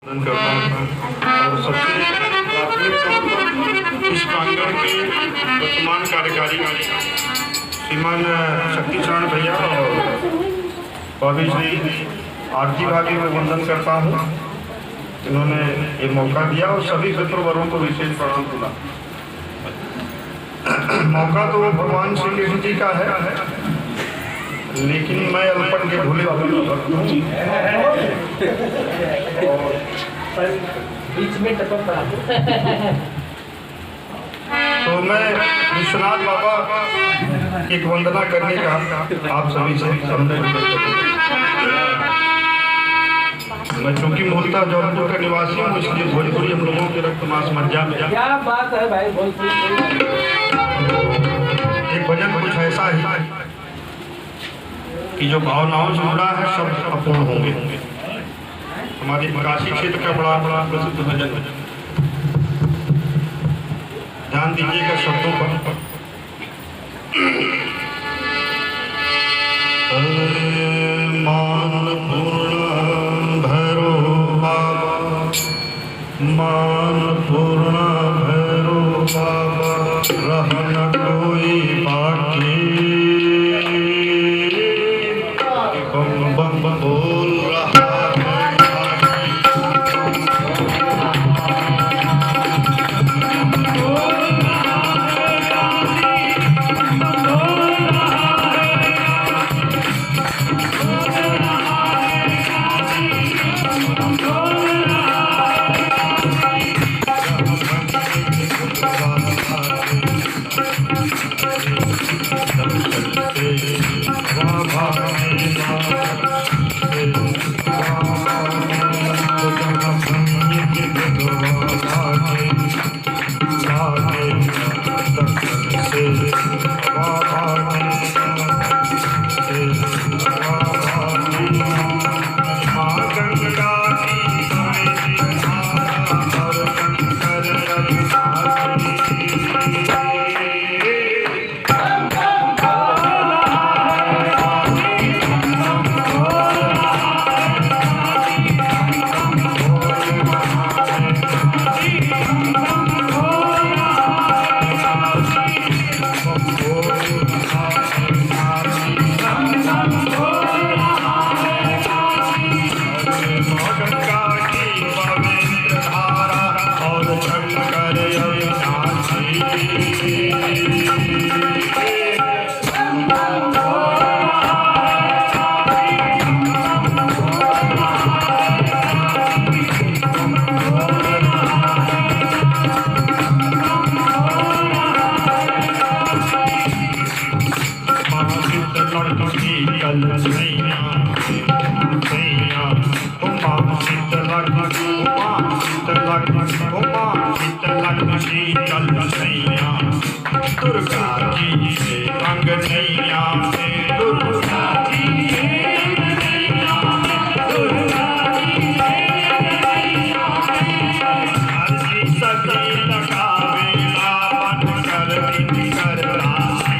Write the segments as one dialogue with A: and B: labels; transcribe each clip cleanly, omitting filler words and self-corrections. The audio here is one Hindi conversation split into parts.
A: पालन करता हूँ और सबसे प्राथमिक तौर पर इस प्रांगण के वर्तमान कार्यकारी श्रीमान शक्तिचरण भैया और भाभी श्री आरती भाभी में वंदन करता हूँ। इन्होंने ये मौका दिया और सभी मित्रवरों को विशेष प्रणाम दिला। मौका तो भगवान श्री कृष्ण जी का है, लेकिन मैं अल्पन के भूले
B: बीच में टपक पड़ा।
A: तो मैं विश्वनाथ बाबा की वंदना करने का आप सभी से मैं चूंकि मूलतः जौनपुर का निवासी हूँ, इसलिए भोजपुरी हम लोगों के रक्त मांस मज्जा में
B: क्या बात है भाई, भोजपुरी
A: एक भजन कुछ ऐसा है कि जो भावनाओं से जुड़ा है सब अपूर्ण होंगे। हमारे काशी क्षेत्र का बड़ा प्रसिद्ध भजन, ध्यान दीजिएगा शब्दों पर। मान पूर्ण भैरो बाबा, मान पूर्ण भैरो बाबा, रहन कोई बाकी बम बम बोल रहा दुर्गा जी से अंग नैया से, दुर्गा जी से सभी लगावेला बन कर दिन कर राशि।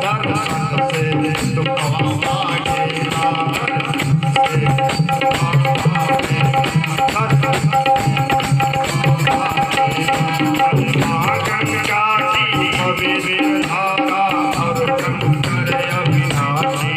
A: दर्शन से दुखवा भागेगा, से दुखवा भागेगा। माँ गंगा की पवित्र धारा और शंकर अविनाशी।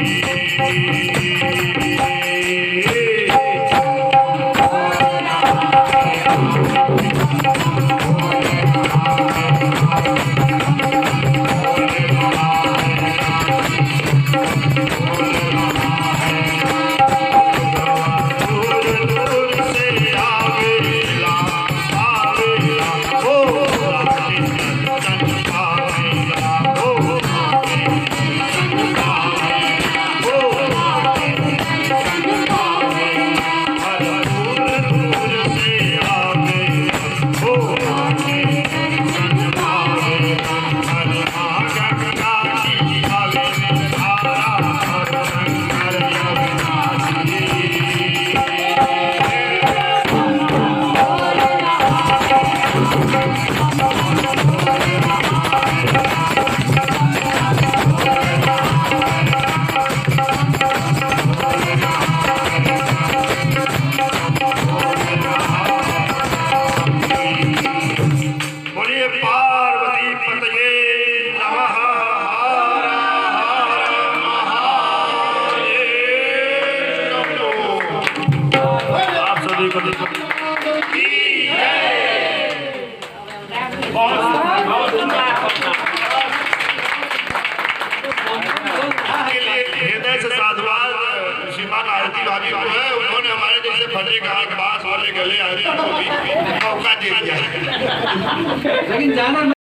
A: बोलिए पार्वती पतये नमः। हर हर महादेव। आप सभी को हृदय से साधुवाद श्रीमान आरती भाभी को है। उन्होंने हमारे जैसे फटे कहा बास वाले गले आदमी को भी मौका दे दिया।
B: लेकिन जाना